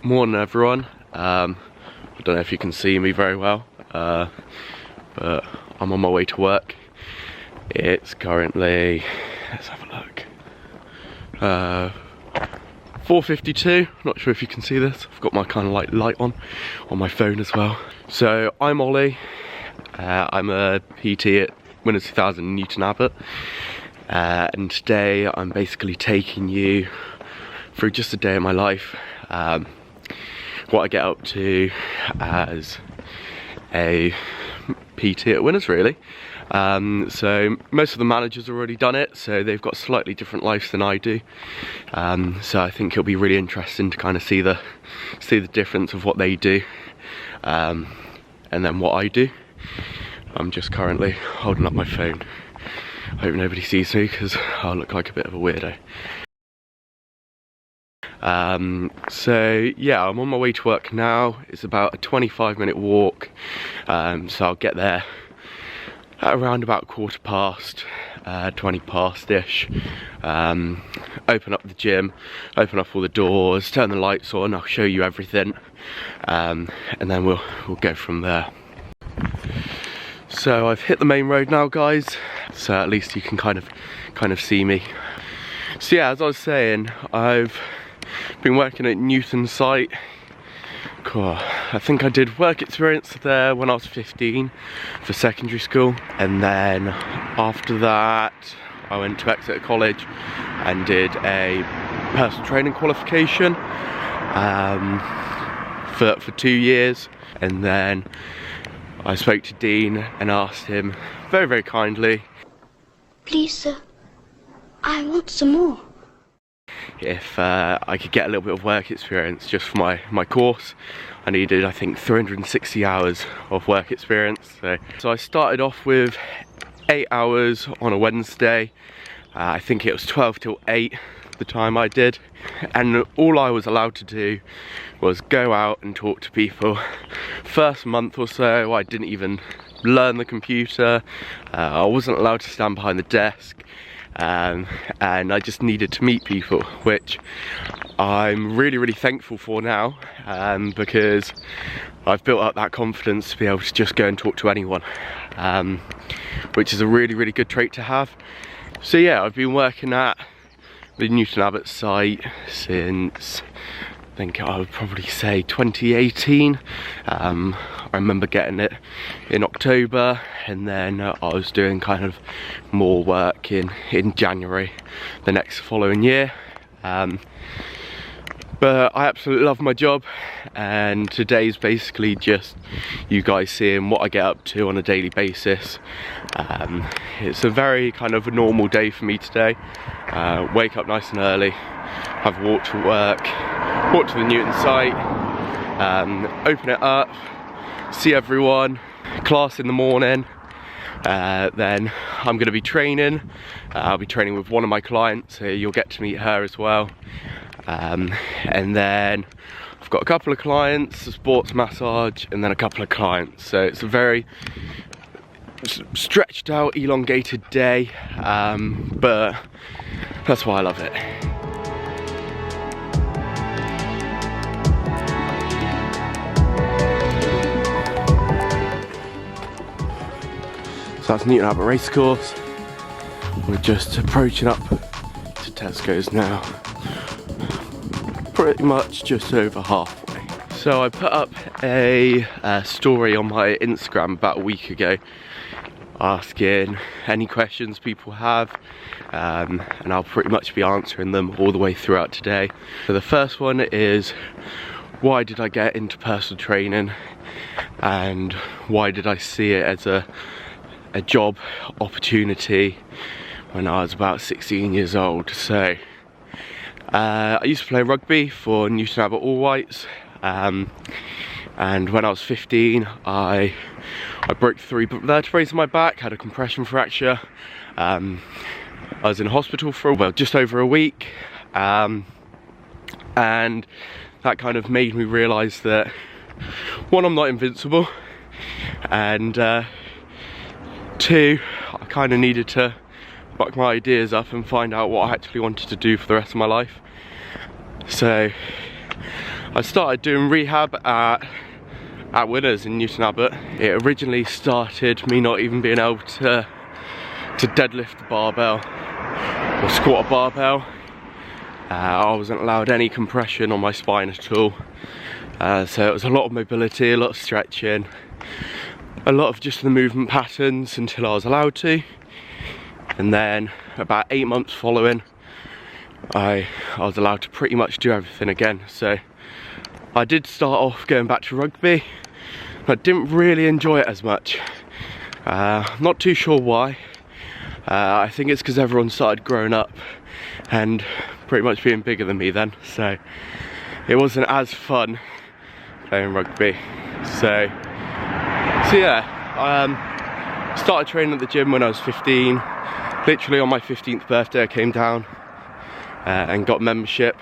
Morning everyone. I don't know if you can see me very well, but I'm on my way to work. It's currently, let's have a look, 4:52. Not sure if you can see this. I've got my kind of like light on my phone as well. So I'm Ollie. I'm a PT at Winners 2000 Newton Abbot, and today I'm basically taking you through just a day of my life. What I get up to as a PT at Winners, really. So most of the managers have already done it, so they've got slightly different lives than I do. So I think it'll be really interesting to kind of see the difference of what they do, and then what I do. I'm just currently holding up my phone. I hope nobody sees me because I'll look like a bit of a weirdo. So yeah, I'm on my way to work now. It's about a 25-minute walk, so I'll get there at around about 20 past-ish. Open up the gym, open up all the doors, turn the lights on, I'll show you everything, and then we'll go from there. So I've hit the main road now, guys, so at least you can kind of see me. So yeah, as I was saying, I've been working at Newton site. Cool. I think I did work experience there when I was 15 for secondary school, and then after that I went to Exeter College and did a personal training qualification for 2 years, and then I spoke to Dean and asked him very, very kindly, "Please sir, I want some more," if I could get a little bit of work experience just for my course. I needed, I think, 360 hours of work experience. So I started off with 8 hours on a Wednesday. I think it was 12 till 8 the time I did. And all I was allowed to do was go out and talk to people. First month or so, I didn't even learn the computer. I wasn't allowed to stand behind the desk. And I just needed to meet people, which I'm really, really thankful for now, because I've built up that confidence to be able to just go and talk to anyone, which is a really, really good trait to have. So yeah, I've been working at the Newton Abbot site since, I think I would probably say 2018. I remember getting it in October, and then I was doing kind of more work in January the next following year. But I absolutely love my job, and today's basically just you guys seeing what I get up to on a daily basis. It's a very kind of a normal day for me today. Wake up nice and early, have a walk to work, walk to the Newton site, open it up, see everyone, class in the morning, then I'm going to be training. I'll be training with one of my clients, so you'll get to meet her as well. And then I've got a couple of clients, a sports massage, and then a couple of clients. So it's a very stretched out, elongated day, but that's why I love it. So that's Newton Abbot Racecourse. We're just approaching up to Tesco's now. Pretty much just over halfway. So I put up a story on my Instagram about a week ago asking any questions people have, and I'll pretty much be answering them all the way throughout today. So the first one is, why did I get into personal training, and why did I see it as a job opportunity when I was about 16 years old. So I used to play rugby for Newton Abbot All Whites, and when I was 15 I broke 3 vertebrae in my back, had a compression fracture. I was in hospital for just over a week, and that kind of made me realise that, one, I'm not invincible, and 2, I kind of needed to buck my ideas up and find out what I actually wanted to do for the rest of my life. So I started doing rehab at Winners in Newton Abbot. It originally started me not even being able to deadlift the barbell or squat a barbell. I wasn't allowed any compression on my spine at all. So it was a lot of mobility, a lot of stretching, a lot of just the movement patterns until I was allowed to. And then about 8 months following, I was allowed to pretty much do everything again. So I did start off going back to rugby. I didn't really enjoy it as much. Not too sure why. I think it's because everyone started growing up and pretty much being bigger than me then. So it wasn't as fun playing rugby. So yeah, started training at the gym when I was 15. Literally on my 15th birthday I came down and got membership,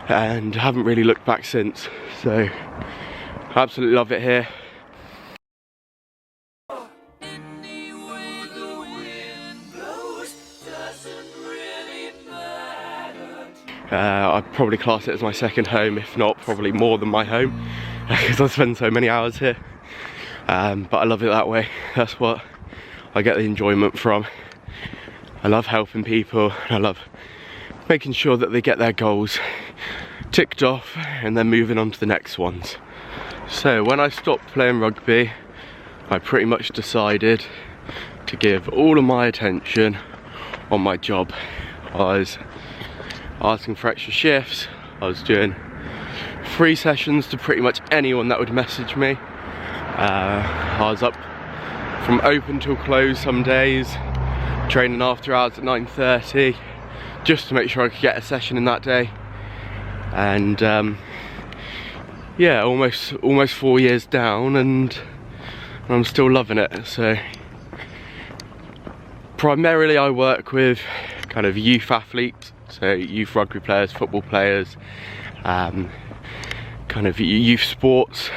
and haven't really looked back since. So I absolutely love it here. I'd probably class it as my second home, if not probably more than my home, because I spend so many hours here. But I love it that way. That's what I get the enjoyment from. I love helping people. I love making sure that they get their goals ticked off and then moving on to the next ones. So when I stopped playing rugby, I pretty much decided to give all of my attention on my job. I was asking for extra shifts. I was doing free sessions to pretty much anyone that would message me. I was up from open till close some days, training after hours at 9:30 just to make sure I could get a session in that day. And yeah, almost 4 years down, and I'm still loving it. So primarily I work with kind of youth athletes, so youth rugby players, football players, kind of youth sports,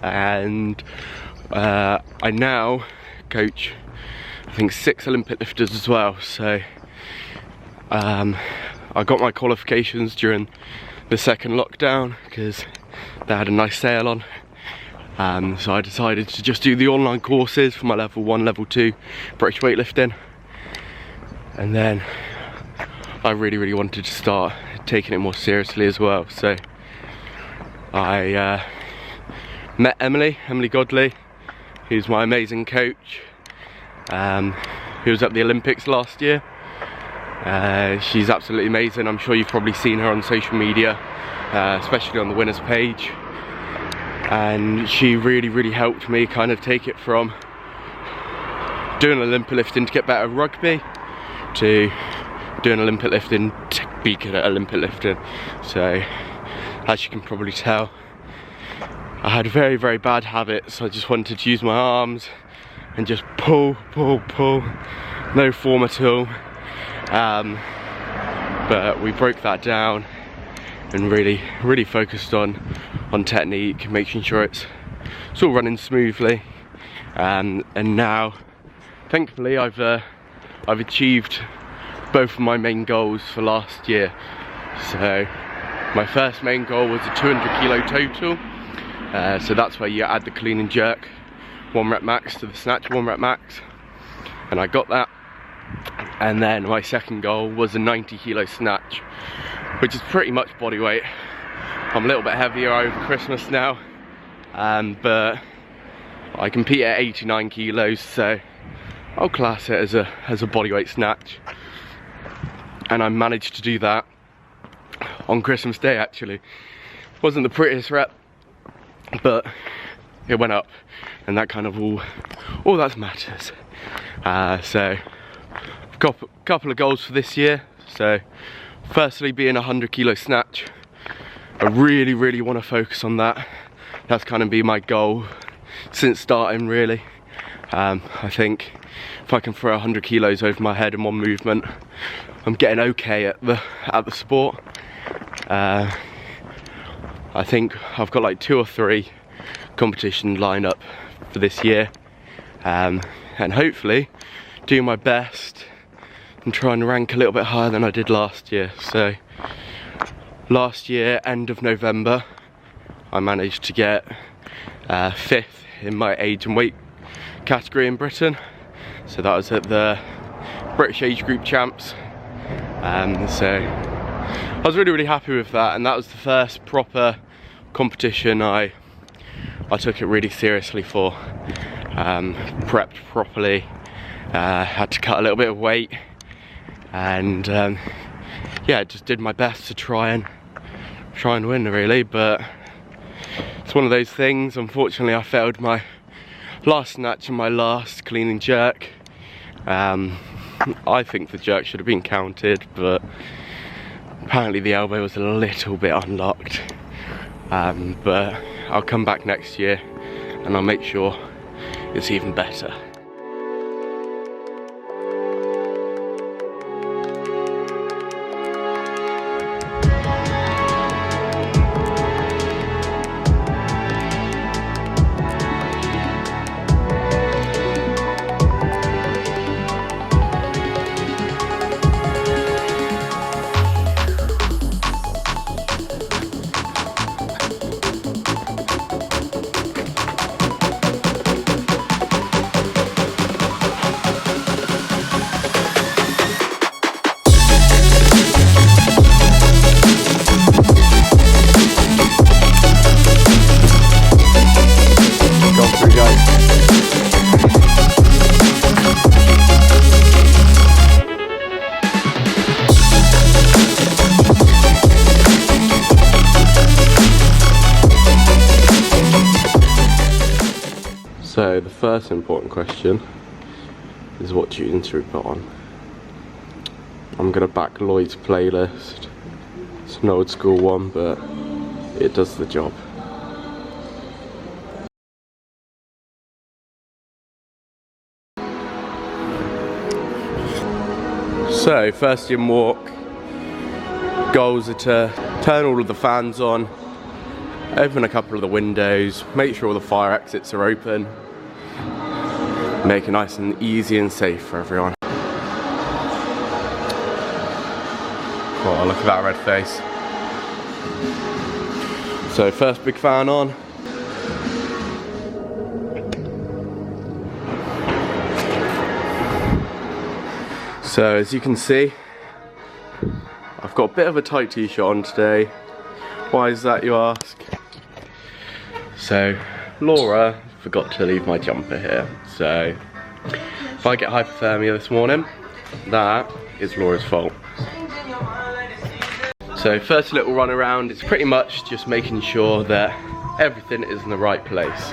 and I now coach I think 6 Olympic lifters as well. So I got my qualifications during the second lockdown because they had a nice sale on. So I decided to just do the online courses for my level 1, level 2 British weightlifting. And then I really wanted to start taking it more seriously as well. So I met Emily Godley, who's my amazing coach. Who was at the Olympics last year. She's absolutely amazing. I'm sure you've probably seen her on social media, especially on the Winners page. And she really helped me kind of take it from doing Olympic lifting to get better at rugby to doing Olympic lifting to be good at Olympic lifting. So as you can probably tell, I had very bad habits. I just wanted to use my arms and just pull, no form at all. But we broke that down and really focused on technique, making sure it's all running smoothly. And now, thankfully, I've achieved both of my main goals for last year. So my first main goal was a 200 kilo total. So that's where you add the clean and jerk 1 rep max to the snatch 1 rep max, and I got that. And then my second goal was a 90 kilo snatch, which is pretty much body weight. I'm a little bit heavier over Christmas now, but I compete at 89 kilos, so I'll class it as a body weight snatch. And I managed to do that on Christmas Day. Actually, wasn't the prettiest rep, but it went up, and that kind of all that matters. So I've got a couple of goals for this year. So firstly, being a 100 kilo snatch. I really want to focus on that. That's kind of been my goal since starting, really. I think if I can throw 100 kilos over my head in one movement, I'm getting okay at the sport. I think I've got like 2 or 3 competitions lined up for this year, and hopefully do my best and try and rank a little bit higher than I did last year. So last year, end of November, I managed to get 5th in my age and weight category in Britain. So that was at the British Age Group Champs. So I was really happy with that, and that was the first proper competition I took it really seriously for. Prepped properly, had to cut a little bit of weight, and yeah, just did my best to try and win really, but it's one of those things. Unfortunately, I failed my last snatch and my last clean and jerk. I think the jerk should have been counted, but apparently the elbow was a little bit unlocked. But I'll come back next year and I'll make sure it's even better. So the first important question is, what tunes should we put on? I'm gonna back Lloyd's Playlist. It's an old school one, but it does the job. So first in walk, goals are to turn all of the fans on, open a couple of the windows, make sure all the fire exits are open, make it nice and easy and safe for everyone. Oh, look at that red face. So first big fan on. So as you can see, I've got a bit of a tight t-shirt on today. Why is that, you ask? So Laura forgot to leave my jumper here, so if I get hypothermia this morning, that is Laura's fault. So first little run around, it's pretty much just making sure that everything is in the right place.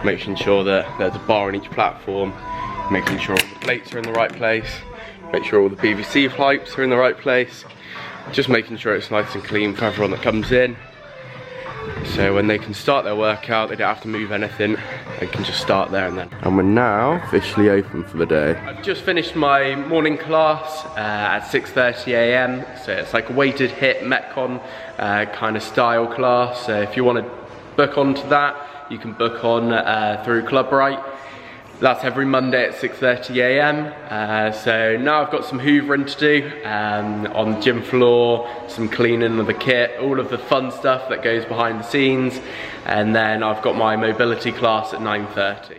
Making sure that there's a bar on each platform, making sure all the plates are in the right place, make sure all the PVC pipes are in the right place, just making sure it's nice and clean for everyone that comes in. So when they can start their workout, they don't have to move anything, they can just start there and then. And we're now officially open for the day. I've just finished my morning class at 6:30 AM, so it's like a weighted HIIT Metcon kind of style class. So if you want to book onto that, you can book on through Club Right. That's every Monday at 6:30 AM. So now I've got some hoovering to do on the gym floor, some cleaning of the kit, all of the fun stuff that goes behind the scenes, and then I've got my mobility class at 9:30.